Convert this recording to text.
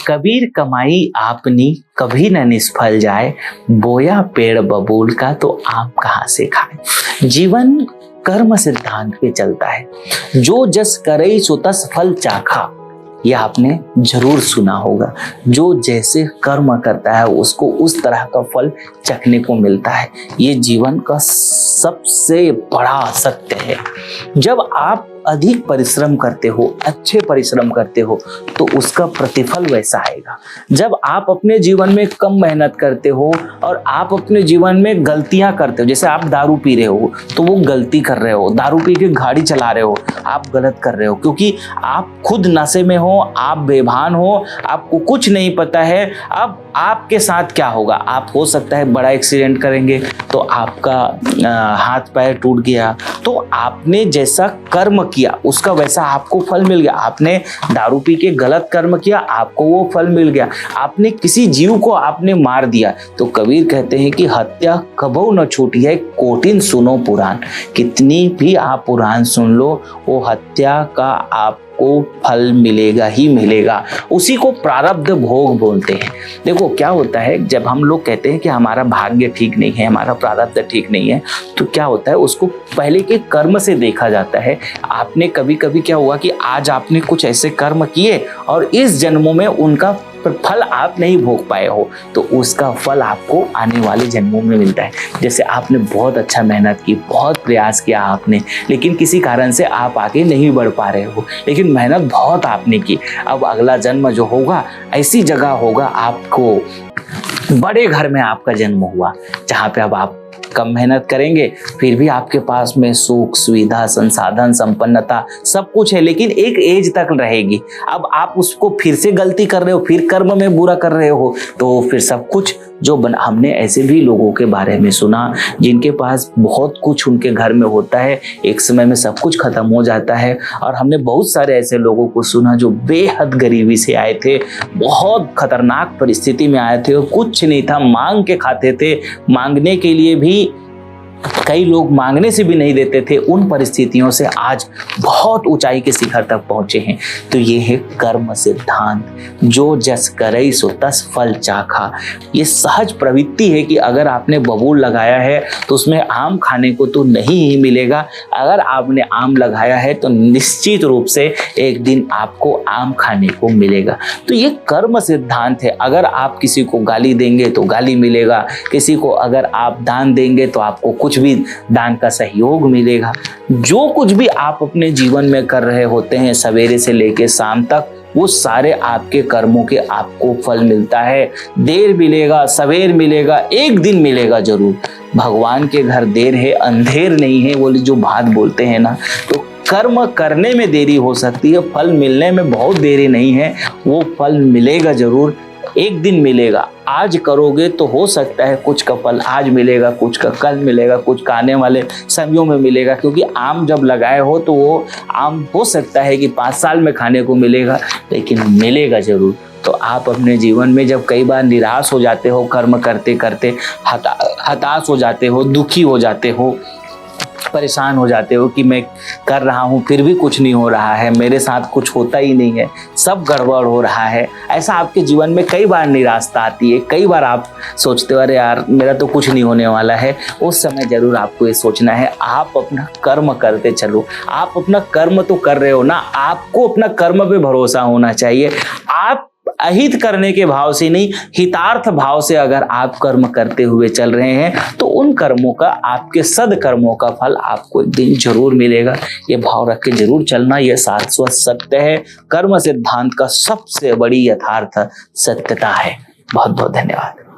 कबीर कमाई आपनी कभी न निष्फल जाए, बोया पेड़ बबूल का तो आम कहाँ से खाए। जीवन कर्म सिद्धांत पे चलता है। जो जस करई सो तस फल चाखा, ये आपने जरूर सुना होगा। जो जैसे कर्म करता है उसको उस तरह का फल चखने को मिलता है। ये जीवन का सबसे बड़ा सत्य है। जब आप अधिक परिश्रम करते हो, अच्छे परिश्रम करते हो, तो उसका प्रतिफल वैसा आएगा। जब आप अपने जीवन में कम मेहनत करते हो और आप अपने जीवन में गलतियां करते हो, जैसे आप दारू पी रहे हो तो वो गलती कर रहे हो, दारू पी के गाड़ी चला रहे हो, आप गलत कर रहे हो, क्योंकि आप खुद नशे में हो, आप बेभान हो, आपको कुछ नहीं पता है अब आपके साथ क्या होगा। आप हो सकता है बड़ा एक्सीडेंट करेंगे तो आपका हाथ पैर टूट गया, तो आपने जैसा कर्म किया उसका वैसा आपको फल मिल गया। आपने दारू पी के गलत कर्म किया, आपको वो फल मिल गया। आपने किसी जीव को आपने मार दिया, तो कबीर कहते हैं कि हत्या कबहू न छूटी है, कोटिन सुनो पुराण। कितनी भी आप पुराण सुन लो, वो हत्या का आपको फल मिलेगा ही मिलेगा। उसी को प्रारब्ध भोग बोलते हैं। देखो क्या होता है, जब हम लोग कहते हैं कि हमारा भाग्य ठीक नहीं है, हमारा प्रारब्ध ठीक नहीं है, तो क्या होता है उसको पहले के कर्म से देखा जाता है। आपने कभी कभी क्या हुआ कि आज आपने कुछ ऐसे कर्म किए और इस जन्मों में उनका फल आप नहीं भोग पाए हो, तो उसका फल आपको आने वाले जन्मों में मिलता है। जैसे आपने बहुत अच्छा मेहनत की, बहुत प्रयास किया आपने, लेकिन किसी कारण से आप आगे नहीं बढ़ पा रहे हो, लेकिन मेहनत बहुत आपने की। अब अगला जन्म जो होगा ऐसी जगह होगा, आपको बड़े घर में आपका जन्म हुआ, जहाँ पे अब आप कम मेहनत करेंगे, फिर भी आपके पास में सुख सुविधा संसाधन संपन्नता सब कुछ है, लेकिन एक एज तक रहेगी। अब आप उसको फिर से गलती कर रहे हो, फिर कर्म में बुरा कर रहे हो, तो फिर सब कुछ जो हमने ऐसे भी लोगों के बारे में सुना जिनके पास बहुत कुछ उनके घर में होता है, एक समय में सब कुछ खत्म हो जाता है। और हमने बहुत सारे ऐसे लोगों को सुना जो बेहद गरीबी से आए थे, बहुत खतरनाक परिस्थिति में आए थे और कुछ नहीं था, मांग के खाते थे, मांगने के लिए भी कई लोग मांगने से भी नहीं देते थे। उन परिस्थितियों से आज बहुत ऊंचाई के शिखर तक पहुंचे हैं। तो ये है कर्म सिद्धांत। जो जस करई सो तस फल चाखा। ये सहज प्रवृत्ति है कि अगर आपने बबूल लगाया है तो उसमें आम खाने को तो नहीं ही मिलेगा। अगर आपने आम लगाया है तो निश्चित रूप से एक दिन आपको आम खाने को मिलेगा। तो ये कर्म सिद्धांत है। अगर आप किसी को गाली देंगे तो गाली मिलेगा, किसी को अगर आप दान देंगे तो आपको कुछ भी दान का सहयोग मिलेगा। जो कुछ भी आप अपने जीवन में कर रहे होते हैं सवेरे से लेके शाम तक, वो सारे आपके कर्मों के आपको फल मिलता है। देर मिलेगा सवेर मिलेगा, एक दिन मिलेगा जरूर। भगवान के घर देर है अंधेर नहीं है, वो जो बात बोलते हैं ना, तो कर्म करने में देरी हो सकती है, फल मिलने में बहुत देरी नहीं है। वो फल मिलेगा जरूर, एक दिन मिलेगा। आज करोगे तो हो सकता है कुछ का फल आज मिलेगा, कुछ का कल मिलेगा, कुछ का आने वाले समयों में मिलेगा। क्योंकि आम जब लगाए हो तो वो आम हो सकता है कि 5 साल में खाने को मिलेगा, लेकिन मिलेगा जरूर। तो आप अपने जीवन में जब कई बार निराश हो जाते हो, कर्म करते करते हताश हो जाते हो, दुखी हो जाते हो, परेशान हो जाते हो कि मैं कर रहा हूँ फिर भी कुछ नहीं हो रहा है, मेरे साथ कुछ होता ही नहीं है, सब गड़बड़ हो रहा है, ऐसा आपके जीवन में कई बार निराशा आती है। कई बार आप सोचते हो अरे यार मेरा तो कुछ नहीं होने वाला है। उस समय जरूर आपको ये सोचना है, आप अपना कर्म करते चलो। आप अपना कर्म तो कर रहे हो ना, आपको अपना कर्म पे भरोसा होना चाहिए। आप अहित करने के भाव से नहीं, हितार्थ भाव से अगर आप कर्म करते हुए चल रहे हैं तो उन कर्मों का, आपके सदकर्मों का फल आपको एक दिन जरूर मिलेगा। ये भाव रख के जरूर चलना, यह शाश्वत सत्य है। कर्म सिद्धांत का सबसे बड़ी यथार्थ सत्यता है। बहुत बहुत धन्यवाद।